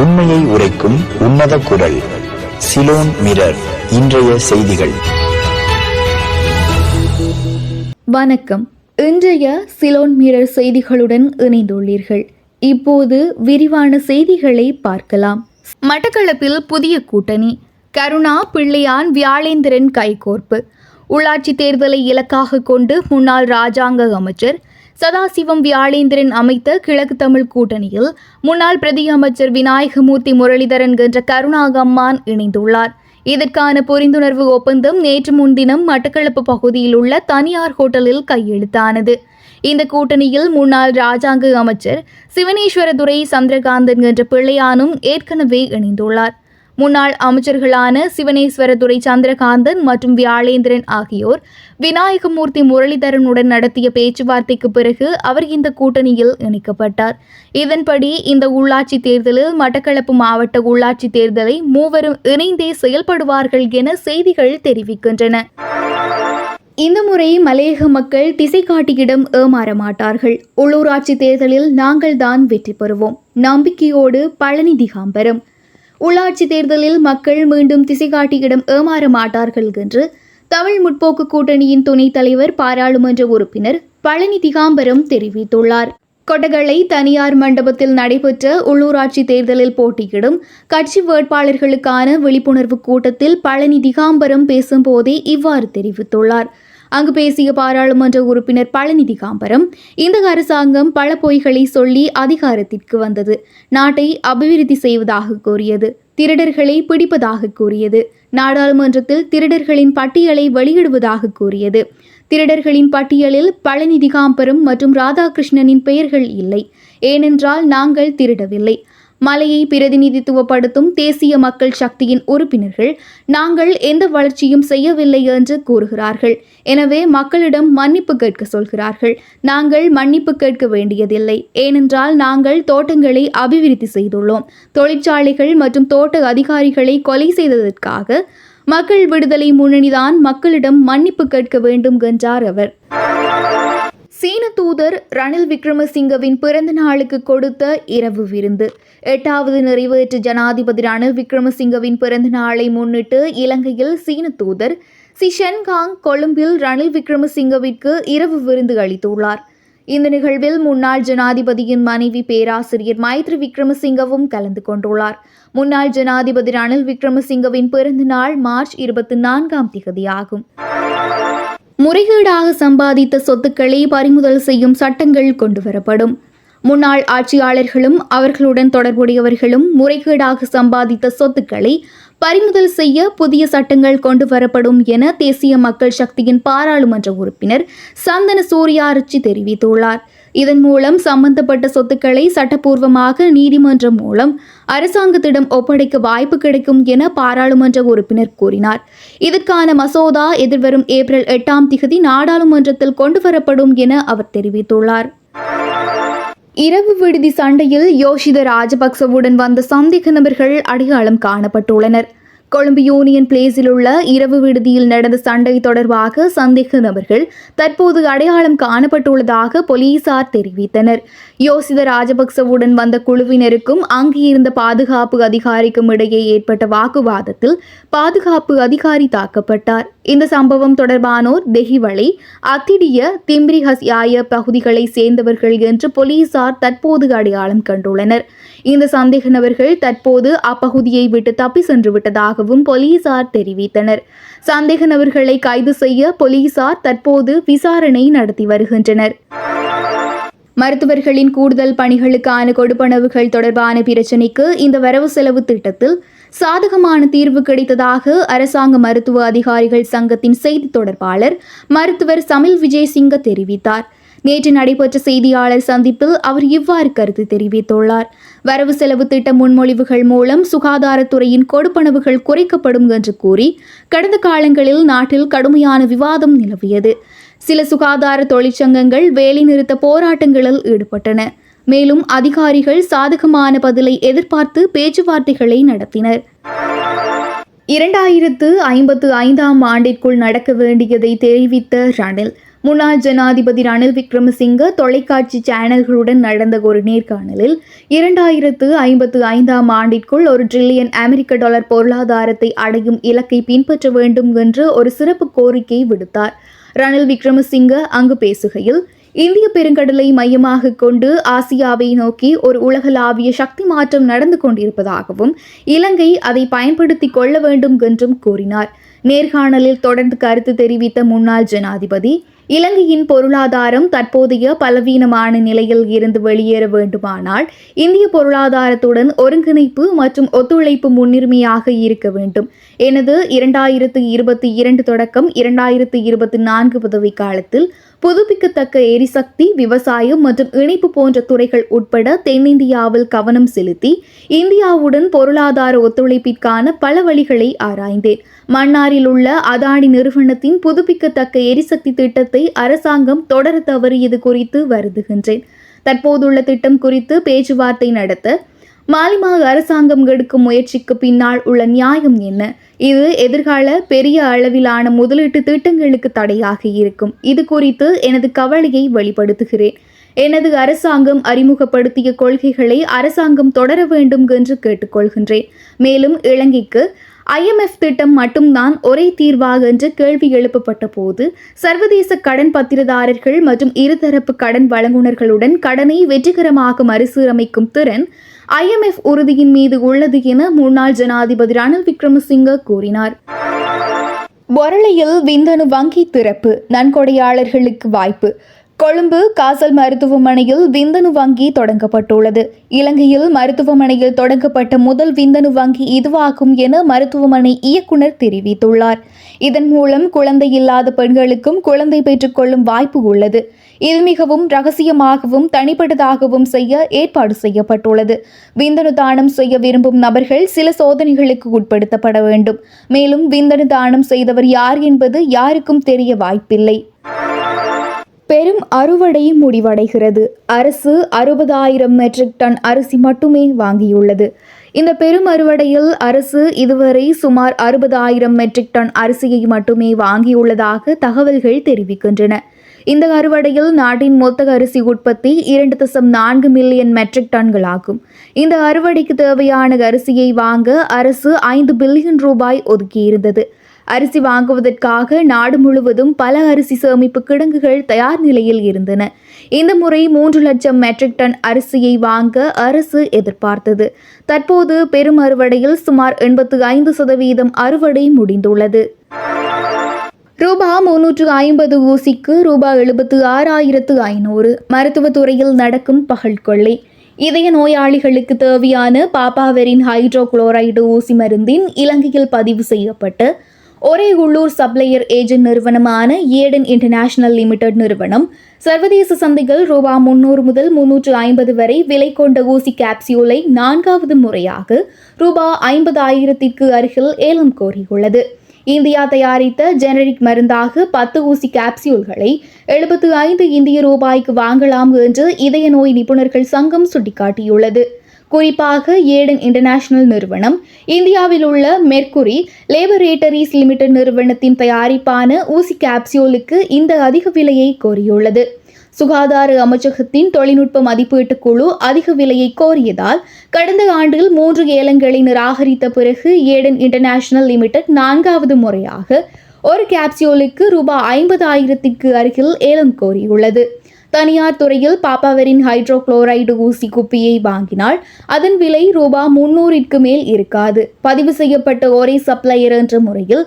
உண்மையை உரைக்கும் உன்னத குரல். சிலோன் மிரர். இன்றைய செய்திகள். வணக்கம். இன்றைய சிலோன் மிரர் செய்திகளுடன் இணைந்துள்ளீர்கள். இப்போது விரிவான செய்திகளை பார்க்கலாம். மட்டக்களப்பில் புதிய கூட்டணி. கருணா, பிள்ளையான், வியாழேந்திரன் கைகோர்ப்பு. உள்ளாட்சி தேர்தலை இலக்காக கொண்டு முன்னாள் இராஜாங்க அமைச்சர் சதாசிவம் வியாழேந்திரன் அமைத்த கிழக்கு தமிழ் கூட்டணியில் முன்னாள் பிரதி அமைச்சர் விநாயகமூர்த்தி முரளிதரன் என்ற கருணாகம்மான் இணைந்துள்ளார். இதற்கான புரிந்துணர்வு ஒப்பந்தம் நேற்று முன்தினம் மட்டக்களப்பு பகுதியில் உள்ள தனியார் ஹோட்டலில் கையெழுத்தானது. இந்த கூட்டணியில் முன்னாள் இராஜாங்க அமைச்சர் சிவனேஸ்வரதுரை சந்திரகாந்தன் என்ற பிள்ளையானும் ஏற்கனவே இணைந்துள்ளார். முன்னாள் அமைச்சர்களான சிவனேஸ்வரதுரை சந்திரகாந்தன் மற்றும் வியாழேந்திரன் ஆகியோர் விநாயகமூர்த்தி முரளிதரனுடன் நடத்திய பேச்சுவார்த்தைக்கு பிறகு அவர் இந்த கூட்டணியில் இணைக்கப்பட்டார். இதன்படி இந்த உள்ளாட்சி தேர்தலில் மட்டக்களப்பு மாவட்ட உள்ளாட்சி தேர்தலை மூவரும் இணைந்தே செயல்படுவார்கள் என செய்திகள் தெரிவிக்கின்றன. இந்த முறை மலையக மக்கள் திசை காட்டியிடம் ஏமாற மாட்டார்கள். உள்ளூராட்சி தேர்தலில் நாங்கள் தான் வெற்றி பெறுவோம். நம்பிக்கையோடு பழனி திகாம்பரம். உள்ளாட்சி தேர்தலில் மக்கள் மீண்டும் திசைகாட்டியிடம் ஏமாற மாட்டார்கள் என்று தமிழ் முற்போக்கு கூட்டணியின் துணைத் தலைவர் பாராளுமன்ற உறுப்பினர் பழனி திகாம்பரம் தெரிவித்துள்ளார். கொட்டகலை தனியார் மண்டபத்தில் நடைபெற்ற உள்ளூராட்சி தேர்தலில் போட்டியிடும் கட்சி வேட்பாளர்களுக்கான விழிப்புணர்வு கூட்டத்தில் பழனி திகாம்பரம் பேசும்போதே இவ்வாறு தெரிவித்துள்ளார். அங்கு பேசிய பாராளுமன்ற உறுப்பினர் பழனி திகாம்பரம், இந்த அரசாங்கம் பல பொய்களை சொல்லி அதிகாரத்திற்கு வந்தது. நாட்டை அபிவிருத்தி செய்வதாக கூறியது. திருடர்களை பிடிப்பதாக கூறியது. நாடாளுமன்றத்தில் திருடர்களின் பட்டியலை வெளியிடுவதாக கூறியது. திருடர்களின் பட்டியலில் பழனி திகாம்பரம் மற்றும் ராதாகிருஷ்ணனின் பெயர்கள் இல்லை. ஏனென்றால் நாங்கள் திருடவில்லை. மலையை பிரதிநிதித்துவப்படுத்தும் தேசிய மக்கள் சக்தியின் உறுப்பினர்கள் நாங்கள் எந்த வளர்ச்சியும் செய்யவில்லை என்று கூறுகிறார்கள். எனவே மக்களிடம் மன்னிப்பு கேட்க சொல்கிறார்கள். நாங்கள் மன்னிப்பு கேட்க வேண்டியதில்லை. ஏனென்றால் நாங்கள் தோட்டங்களை அபிவிருத்தி செய்துள்ளோம். தொழிற்சாலைகள் மற்றும் தோட்ட அதிகாரிகளை கொலை செய்ததற்காக மக்கள் விடுதலை முன்னணிதான் மக்களிடம் மன்னிப்பு கேட்க வேண்டும் என்றார் அவர். சீன தூதர் ரணில் விக்ரமசிங்கவின் பிறந்த நாளுக்கு கொடுத்த இரவு விருந்து. 8வது நிறைவேற்று ஜனாதிபதி ரணில் விக்ரமசிங்கவின் பிறந்த நாளை முன்னிட்டு இலங்கையில் சீன தூதர் சி ஷென்காங் கொழும்பில் ரணில் விக்ரமசிங்கவிற்கு இரவு விருந்து அளித்துள்ளார். இந்த நிகழ்வில் முன்னாள் ஜனாதிபதியின் மனைவி பேராசிரியர் மைத்ரி விக்ரமசிங்கவும் கலந்து கொண்டுள்ளார். முன்னாள் ஜனாதிபதி ரணில் விக்ரமசிங்கவின் பிறந்த நாள் மார்ச் 24 ஆகும். முறைகேடாக சம்பாதித்த சொத்துக்களை பறிமுதல் செய்யும் சட்டங்கள் கொண்டுவரப்படும். முன்னாள் ஆட்சியாளர்களும் அவர்களுடன் தொடர்புடையவர்களும் முறைகேடாக சம்பாதித்த சொத்துக்களை பறிமுதல் செய்ய புதிய சட்டங்கள் கொண்டுவரப்படும் என தேசிய மக்கள் சக்தியின் பாராளுமன்ற உறுப்பினர் சந்தன சூர்யாரிச்சி தெரிவித்துள்ளார். இதன் மூலம் சம்பந்தப்பட்ட சொத்துக்களை சட்டப்பூர்வமாக நீதிமன்றம் மூலம் அரசாங்கத்திடம் ஒப்படைக்க வாய்ப்பு கிடைக்கும் என பாராளுமன்ற உறுப்பினர் கூறினார். இதற்கான மசோதா எதிர்வரும் ஏப்ரல் 8 நாடாளுமன்றத்தில் கொண்டுவரப்படும் என அவர் தெரிவித்துள்ளார். இரவு விடுதி சண்டையில் யோஷித ராஜபக்சவுடன் வந்த சந்தேக நபர்கள் அடையாளம் காணப்பட்டுள்ளனர். கொழும்பு யூனியன் பிளேஸில் உள்ள இரவு விடுதியில் நடந்த சண்டை தொடர்பாக சந்தேக நபர்கள் தற்போது அடையாளம் காணப்பட்டுள்ளதாக போலீசார் தெரிவித்தனர். யோசித ராஜபக்சவுடன் வந்த குழுவினருக்கும் அங்கு இருந்த பாதுகாப்பு அதிகாரிக்கும் இடையே ஏற்பட்ட வாக்குவாதத்தில் பாதுகாப்பு அதிகாரி தாக்கப்பட்டார். இந்த சம்பவம் தொடர்பானோர் தெஹிவளை, அத்திடிய, திம்ரிஹஸ்யாய பகுதிகளை சேர்ந்தவர்கள் என்று போலீசார் தற்போது அடையாளம் கண்டுள்ளனர். இந்த சந்தேக நபர்கள் தற்போது அப்பகுதியை விட்டு தப்பி சென்று விட்டதாகவும் போலீசார் தெரிவித்தனர். சந்தேக நபர்களை கைது செய்ய போலீசார் தற்போது விசாரணை நடத்தி வருகின்றனர். மருத்துவர்களின் கூடுதல் பணிகளுக்கான கொடுப்பனவுகள் தொடர்பான பிரச்சினைக்கு இந்த வரவு செலவு திட்டத்தில் சாதகமான தீர்வு கிடைத்ததாக அரசாங்க மருத்துவ அதிகாரிகள் சங்கத்தின் செய்தி தொடர்பாளர் மருத்துவர் சமில் விஜயசிங்க தெரிவித்தார். நேற்று நடைபெற்ற செய்தியாளர் சந்திப்பில் அவர் இவ்வாறு கருத்து தெரிவித்துள்ளார். வரவு செலவு திட்ட முன்மொழிவுகள் மூலம் சுகாதாரத்துறையின் கொடுப்பனவுகள் குறைக்கப்படும் என்று கூறி கடந்த காலங்களில் நாட்டில் கடுமையான விவாதம் நிலவியது. சில சுகாதார தொழிற்சங்கங்கள் வேலைநிறுத்த போராட்டங்களில் ஈடுபட்டன. மேலும் அதிகாரிகள் சாதகமான பதிலை எதிர்பார்த்து பேச்சுவார்த்தைகளை நடத்தினர். 2055 ஆண்டிற்குள் நடக்க வேண்டியதை தெரிவித்த ரணில் முன்னாள் ஜனாதிபதி ரணில் விக்ரமசிங்க தொலைக்காட்சி சேனல்களுடன் நடந்த ஒரு நேர்காணலில் 2055ஆம் ஆண்டிற்குள் $1 டிரில்லியன் அமெரிக்க பொருளாதாரத்தை அடையும் இலக்கை பின்பற்ற வேண்டும் என்று ஒரு சிறப்பு கோரிக்கை விடுத்தார். ரணில் விக்ரமசிங்க அங்கு பேசுகையில், இந்திய பெருங்கடலை மையமாக கொண்டு ஆசியாவை நோக்கி ஒரு உலகளாவிய சக்தி மாற்றம் நடந்து கொண்டிருப்பதாகவும் இலங்கை அதை பயன்படுத்திக் கொள்ள வேண்டும் என்றும் கூறினார். நேர்காணலில் தொடர்ந்து கருத்து தெரிவித்த முன்னாள் ஜனாதிபதி, இலங்கையின் பொருளாதாரம் தற்போதைய பலவீனமான நிலையில் இருந்து வெளியேற வேண்டுமானால் இந்திய பொருளாதாரத்துடன் ஒருங்கிணைப்பு மற்றும் ஒத்துழைப்பு முன்னுரிமையாக இருக்க வேண்டும். எனது 2022 தொடக்கம் 2024 பதவிக்காலத்தில் புதுப்பிக்கத்தக்க எரிசக்தி, விவசாயம் மற்றும் இணைப்பு போன்ற துறைகள் உட்பட தென்னிந்தியாவில் கவனம் செலுத்தி இந்தியாவுடன் பொருளாதார ஒத்துழைப்பிற்கான பல வழிகளை ஆராய்ந்தேன். மன்னாரில் உள்ள அதானி நிறுவனத்தின் புதுப்பிக்கத்தக்க எரிசக்தி திட்டத்தை அரசாங்கம் தொடர தவறியது குறித்து வருந்துகின்றேன். தற்போதுள்ள திட்டம் குறித்து பேச்சுவார்த்தை நடத்த மாலிமா அரசாங்கம் எடுக்கும் முயற்சிக்கு பின்னால் உள்ள நியாயம் என்ன? இது எதிர்கால பெரிய அளவிலான முதலீட்டு திட்டங்களுக்கு தடையாக இருக்கும். இது குறித்து எனது கவலையை வெளிப்படுத்துகிறேன். எனது அரசாங்கம் அறிமுகப்படுத்திய கொள்கைகளை அரசாங்கம் தொடர வேண்டும் என்று கேட்டுக்கொள்கின்றேன். மேலும் இலங்கைக்கு IMF திட்டம் மட்டும்தான் ஒரே தீர்வாக என்று கேள்வி எழுப்பப்பட்ட போது சர்வதேச கடன் பத்திரதாரர்கள் மற்றும் இருதரப்பு கடன் வழங்குனர்களுடன் கடனை வெற்றிகரமாக மறுசீரமைக்கும் திறன் IMF உறுதியின் மீது உள்ளது என முன்னாள் ஜனாதிபதி ரணில் விக்ரமசிங்க கூறினார். பொரளையில் விந்தணு வங்கி திறப்பு, நன்கொடையாளர்களுக்கு வாய்ப்பு. கொழும்பு காசல் மருத்துவமனையில் விந்தணு வங்கி தொடங்கப்பட்டுள்ளது. இலங்கையில் மருத்துவமனையில் தொடங்கப்பட்ட முதல் விந்தணு வங்கி இதுவாகும் என மருத்துவமனை இயக்குனர் தெரிவித்துள்ளார். இதன் மூலம் குழந்தை இல்லாத பெண்களுக்கும் குழந்தை பெற்றுக்கொள்ளும் வாய்ப்பு உள்ளது. இது மிகவும் ரகசியமாகவும் தனிப்பட்டதாகவும் செய்ய ஏற்பாடு செய்யப்பட்டுள்ளது. விந்தணு தானம் செய்ய விரும்பும் நபர்கள் சில சோதனைகளுக்கு உட்படுத்தப்பட வேண்டும். மேலும் விந்தணு தானம் செய்தவர் யார் என்பது யாருக்கும் தெரிய வாய்ப்பில்லை. பெரும் அறுவடை முடிவடைகிறது. அரசு 60,000 மெட்ரிக் டன் அரிசி மட்டுமே வாங்கியுள்ளது. இந்த பெரும் அறுவடையில் அரசு இதுவரை சுமார் 60,000 மெட்ரிக் டன் அரிசியை மட்டுமே வாங்கியுள்ளதாக தகவல்கள் தெரிவிக்கின்றன. இந்த அறுவடையில் நாட்டின் மொத்த அரிசி உற்பத்தி 2.4 மில்லியன் மெட்ரிக் டன்களாகும். இந்த அறுவடைக்கு தேவையான அரிசியை வாங்க அரசு 5 பில்லியன் ரூபாய் ஒதுக்கியிருந்தது. அரிசி வாங்குவதற்காக நாடு முழுவதும் பல அரிசி சேமிப்பு கிடங்குகள் தயார் நிலையில் இருந்தன. இந்த முறை 3 லட்சம் மெட்ரிக் டன் அரிசியை வாங்க அரசு எதிர்பார்த்தது. தற்போது பெரும் அறுவடையில் சுமார் 85% அறுவடை முடிந்துள்ளது. ரூபாய் 350 ஊசிக்கு ரூபாய் 76,500. மருத்துவத்துறையில் நடக்கும் பகல் கொள்ளை. இதய நோயாளிகளுக்கு தேவையான பாப்பாவெரின் ஹைட்ரோகுளோரைடு ஊசி மருந்தின் இலங்கையில் பதிவு செய்யப்பட்ட ஒரே உள்ளூர் சப்ளையர் ஏஜென்ட் நிறுவனமான ஏடன் இன்டர்நேஷனல் லிமிடெட் நிறுவனம் சர்வதேச சந்தைகள் ரூபாய் 300 முதல் 350 வரை விலை கொண்ட ஊசி கேப்சியூலை 4வது முறையாக ரூபாய் 50,000க்கு அருகில் ஏலம் கோரியுள்ளது. இந்தியா தயாரித்த ஜெனரிக் மருந்தாக 10 ஊசி கேப்சியூல்களை 75 இந்திய ரூபாய்க்கு வாங்கலாம் என்று இதய நோய் நிபுணர்கள் சங்கம் சுட்டிக்காட்டியுள்ளது. குறிப்பாக ஏடன் இன்டர்நேஷனல் நிறுவனம் இந்தியாவில் உள்ள மெர்க்குரி லேபரேட்டரிஸ் லிமிடெட் நிறுவனத்தின் தயாரிப்பான ஊசி கேப்சியூலுக்கு இந்த அதிக விலையை கோரியுள்ளது. சுகாதார அமைச்சகத்தின் தொழில்நுட்ப மதிப்பீட்டு குழு அதிக விலையை கோரியதால் கடந்த ஆண்டில் 3 ஏலங்களை நிராகரித்த பிறகு ஏடன் இன்டர்நேஷனல் லிமிடெட் 4வது முறையாக ஒரு கேப்சியூலுக்கு ரூபாய் 50,000க்கு அருகில் ஏலம் கோரியுள்ளது. தனியார் துறையில் பாப்பாவெரின் ஹைட்ரோகுளோரைடு ஊசி குப்பியை வாங்கினால் அதன் விலை ரூபாய் 300க்கு மேல் இருக்காது. பதிவு செய்யப்பட்ட ஒரே சப்ளையர் என்ற முறையில்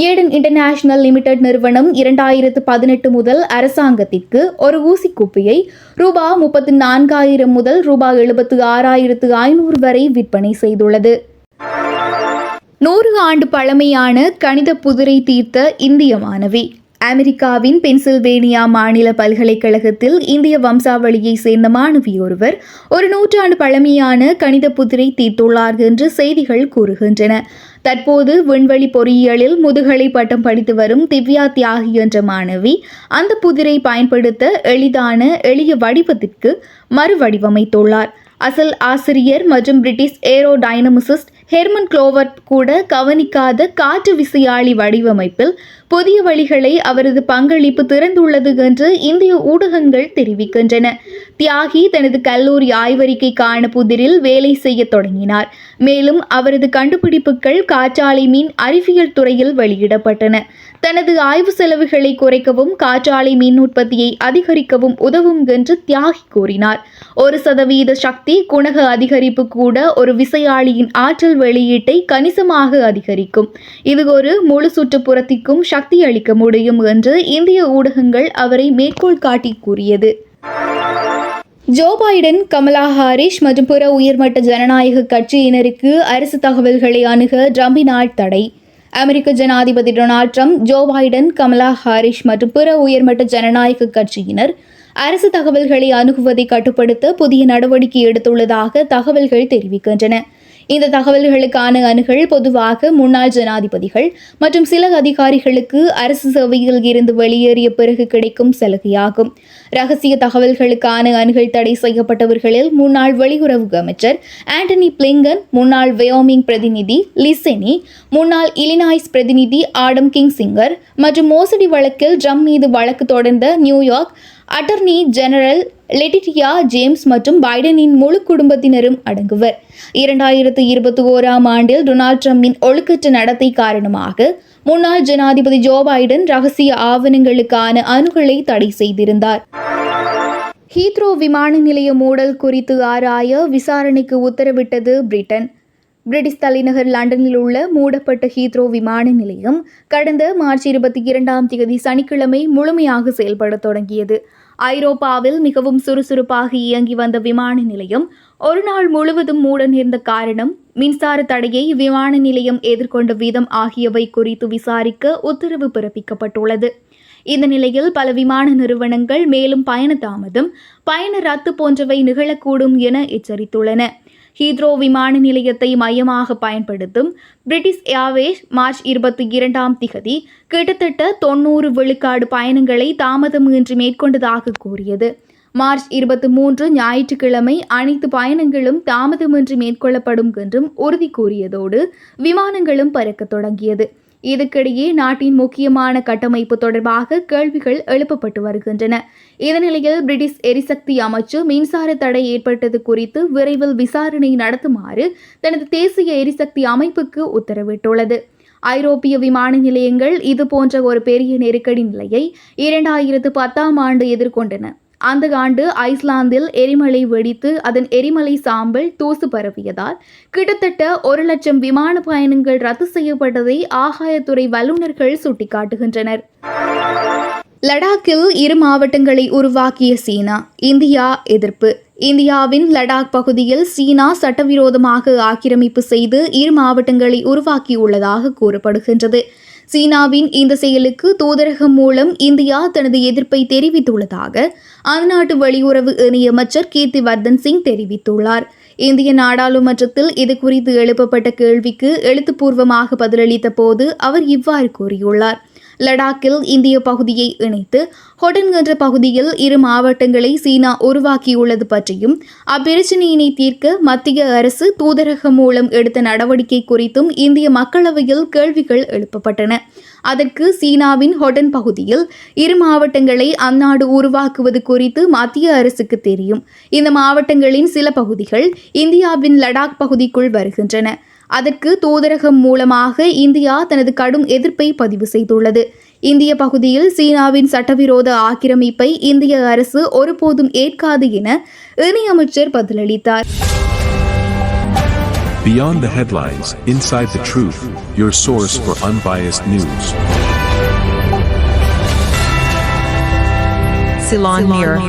ஏடன் இன்டர்நேஷனல் லிமிடெட் நிறுவனம் 2018 முதல் அரசாங்கத்திற்கு ஒரு ஊசி குப்பியை ரூபாய் 34,000 முதல் ரூபாய் 76,500 வரை விற்பனை செய்துள்ளது. 100 ஆண்டு பழமையான கணித புதிரை தீர்த்த இந்திய மாணவி. அமெரிக்காவின் பென்சில்வேனியா மாநில பல்கலைக்கழகத்தில் இந்திய வம்சாவளியை சேர்ந்த மாணவி ஒருவர் ஒரு 100 ஆண்டு பழமையான கணித புதிரை தீர்த்துள்ளார் என்று செய்திகள் கூறுகின்றன. தற்போது விண்வெளி பொறியியலில் முதுகலை பட்டம் படித்து வரும் திவ்யா தியாகி என்ற மாணவி அந்த புதிரை பயன்படுத்த எளிய வடிவத்திற்கு மறுவடிவமைத்துள்ளார். அசல் ஆசிரியர் மற்றும் பிரிட்டிஷ் ஏரோடைனமிசிஸ்ட் ஹெர்மன் குளோவர்ட் கூட கவனிக்காத காற்று விசையாழி வடிவமைப்பில் புதிய வழிகளை அவரது பங்களிப்பு திறந்துள்ளது என்று இந்திய ஊடகங்கள் தெரிவிக்கின்றன. தியாகி தனது கல்லூரி ஆய்வறிக்கைக்கான புதிரில் வேலை செய்ய தொடங்கினார். மேலும் அவரது கண்டுபிடிப்புகள் காற்றாலை மீன் அறிவியல் துறையில் வெளியிடப்பட்டன. தனது ஆய்வு செலவுகளை குறைக்கவும் காற்றாலை மீன் உற்பத்தியை அதிகரிக்கவும் உதவும் என்று தியாகி கூறினார். 1% சக்தி குணக அதிகரிப்பு கூட ஒரு விசையாழியின் ஆற்றல் வெளியீட்டை கணிசமாக அதிகரிக்கும். இது ஒரு முழு சுற்றுப்புறத்திற்கும் சக்தி அளிக்க முடியும் என்று இந்திய ஊடகங்கள் அவரை மேற்கோள் காட்டி கூறியது. ஜோ பைடன், கமலா ஹாரிஸ் மற்றும் பிற உயர்மட்ட ஜனநாயக கட்சியினருக்கு அரசு தகவல்களை அணுக ட்ரம்பினால் தடை. அமெரிக்க ஜனாதிபதி Donald Trump, Joe Biden, Kamala Harris மற்றும் பிற உயர்மட்ட ஜனநாயக கட்சியினர் அரசு தகவல்களை அணுகுவதை கட்டுப்படுத்த புதிய நடவடிக்கை எடுத்துள்ளதாக தகவல்கள் தெரிவிக்கின்றன. இந்த தகவல்களுக்கான அணுகல் பொதுவாக முன்னாள் ஜனாதிபதிகள் மற்றும் சில அதிகாரிகளுக்கு அரசு சேவையில் இருந்து வெளியேறிய பிறகு கிடைக்கும் சலுகையாகும். ரகசிய தகவல்களுக்கான அணுகல் தடை செய்யப்பட்டவர்களில் முன்னாள் வெளியுறவு அமைச்சர் ஆண்டனி பிளிங்கன், முன்னாள் வயோமிங் பிரதிநிதி லிசெனி, முன்னாள் இலினாய்ஸ் பிரதிநிதி ஆடம் கிங்சிங்கர் மற்றும் மோசடி வழக்கில் ட்ரம்ப் மீது வழக்கு தொடர்ந்த நியூயார்க் அட்டர்னி ஜெனரல் லெட்டிடியா ஜேம்ஸ் மற்றும் பைடனின் முழு குடும்பத்தினரும் அடங்குவர். 2021 ஆண்டில் டொனால்ட் ட்ரம்பின் ஒழுக்கற்ற நடத்தை காரணமாக முன்னாள் ஜனாதிபதி ஜோ பைடன் ரகசிய ஆவணங்களுக்கான அணுகலை தடை செய்திருந்தார். ஹீத்ரோ விமான நிலைய மூடல் குறித்து ஆராய விசாரணைக்கு உத்தரவிட்டது பிரிட்டன். பிரிட்டிஷ் தலைநகர் லண்டனில் உள்ள மூடப்பட்ட ஹீத்ரோ விமான நிலையம் கடந்த மார்ச் 22 சனிக்கிழமை முழுமையாக செயல்பட தொடங்கியது. ஐரோப்பாவில் மிகவும் சுறுசுறுப்பாக இயங்கி வந்த விமான நிலையம் ஒரு நாள் முழுவதும் மூட நேர்ந்த காரணம், மின்சார தடையை விமான நிலையம் எதிர்கொண்ட விதம் ஆகியவை குறித்து விசாரிக்க உத்தரவு பிறப்பிக்கப்பட்டுள்ளது. இந்த நிலையில் பல விமான நிறுவனங்கள் மேலும் பயண தாமதம், பயண ரத்து போன்றவை நிகழக்கூடும் என எச்சரித்துள்ளன. ஹீத்ரோ விமான நிலையத்தை மையமாக பயன்படுத்தும் பிரிட்டிஷ் ஏர்வேஸ் மார்ச் 22 கிட்டத்தட்ட 90 விழுக்காடு பயணங்களை தாமதமின்றி மேற்கொண்டதாக கூறியது. மார்ச் 23 ஞாயிற்றுக்கிழமை அனைத்து பயணங்களும் தாமதமின்றி மேற்கொள்ளப்படும் என்றும் உறுதி கூறியதோடு விமானங்களும் பறக்க தொடங்கியது. இதற்கிடையே நாட்டின் முக்கியமான கட்டமைப்பு தொடர்பாக கேள்விகள் எழுப்பப்பட்டு வருகின்றன. இதனிலையில் பிரிட்டிஷ் எரிசக்தி அமைச்சு மின்சார தடை ஏற்பட்டது குறித்து விரைவில் விசாரணை நடத்துமாறு தனது தேசிய எரிசக்தி அமைப்புக்கு உத்தரவிட்டுள்ளது. ஐரோப்பிய விமான நிலையங்கள் இதுபோன்ற ஒரு பெரிய நெருக்கடி நிலையை 2010 ஆண்டு எதிர்கொண்டன. அந்த ஆண்டு ஐஸ்லாந்தில் எரிமலை வெடித்து அதன் எரிமலை சாம்பல் தூசு பரவியதால் கிட்டத்தட்ட 1,00,000 விமான பயணங்கள் ரத்து செய்யப்பட்டதை ஆகாயத்துறை வல்லுநர்கள் சுட்டிக்காட்டுகின்றனர். லடாக்கில் 2 மாவட்டங்களை உருவாக்கிய சீனா, இந்தியா எதிர்ப்பு. இந்தியாவின் லடாக் பகுதியில் சீனா சட்டவிரோதமாக ஆக்கிரமிப்பு செய்து 2 மாவட்டங்களை உருவாக்கியுள்ளதாக கூறப்படுகின்றது. சீனாவின் இந்த செயலுக்கு தூதரகம் மூலம் இந்தியா தனது எதிர்ப்பை தெரிவித்துள்ளதாக அந்நாட்டு வெளியுறவு இணையமைச்சர் கீர்த்திவர்தன் சிங் தெரிவித்துள்ளார். இந்திய நாடாளுமன்றத்தில் இது குறித்து எழுப்பப்பட்ட கேள்விக்கு எழுத்துப்பூர்வமாக பதிலளித்த போது அவர் இவ்வாறு கூறியுள்ளார். லடாக்கில் இந்திய பகுதியை இணைத்து ஹொடன் என்ற பகுதியில் 2 மாவட்டங்களை சீனா உருவாக்கியுள்ளது பற்றியும் அப்பிரச்சினையினை தீர்க்க மத்திய அரசு தூதரகம் மூலம் எடுத்த நடவடிக்கை குறித்தும் இந்திய மக்களவையில் கேள்விகள் எழுப்பப்பட்டன. அதற்கு சீனாவின் ஹொடன் பகுதியில் 2 மாவட்டங்களை அந்நாடு உருவாக்குவது குறித்து மத்திய அரசுக்கு தெரியும். இந்த மாவட்டங்களின் சில பகுதிகள் இந்தியாவின் லடாக் பகுதிக்குள் வருகின்றன. அதற்கு தூதரகம் மூலமாக இந்தியா தனது கடும் எதிர்ப்பை பதிவு செய்துள்ளது. இந்திய பகுதியில் சீனாவின் சட்டவிரோத ஆக்கிரமிப்பை இந்திய அரசு ஒருபோதும் ஏற்காது என இணையமைச்சர் பதிலளித்தார். Beyond the headlines, inside the truth, your source for unbiased news. Ceylon Mirror.